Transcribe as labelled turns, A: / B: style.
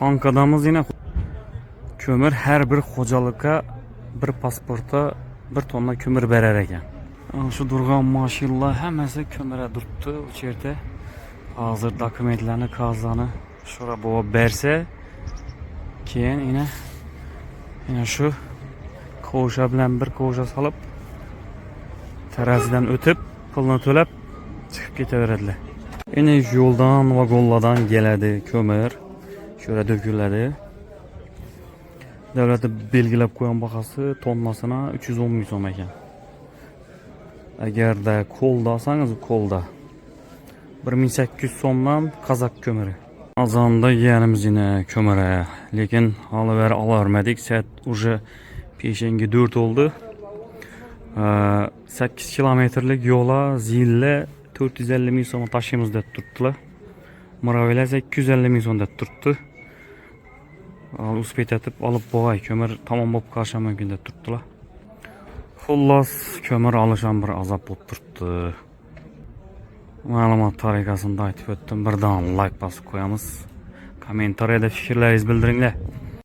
A: Kankadamız yine kömür her bir xo'jalikka bir pasporta bir tonna kömür berer ekan. Şu durgan mashinalar hammasi kömürə turibdi u yerda. Hozir dokumentlarni, qog'ozlarni shura bo'lib bersa, keyin yine şu kovuşa bilan bir kovuşa salib terazidan o'tib, pulni to'lab chiqib ketaveradilar. Yine yo'ldan, vagonlardan keladi kömür. Şöyle döküledi. Devleti belgilab qo'ygan bahası tonnasına 310 ming so'm ekan. Agar da qo'lda olsangiz, qo'lda 1800 so'mdan Kazak kömürü. Azanda yeğenimiz yine kömüre. Lekin alıver alavermedik. Saat уже peşengi 4 oldu. 8 kilometrlik yola zille 450 ming so'm taşıyımız deb turibdilar. Muravilar 850 ming so'm deb turibdi. Uspet etib olib bo'g'ay kömür tamam bo'lib qolishi mumkin deb turibdilar. Xullas kömür olish ham bir azob bo'lib turibdi. Ma'lumot tariqasida aytib o'tdim. Birdan like bosib qo'yamiz. Kommentariyada fikrlaringizni bildiringlar.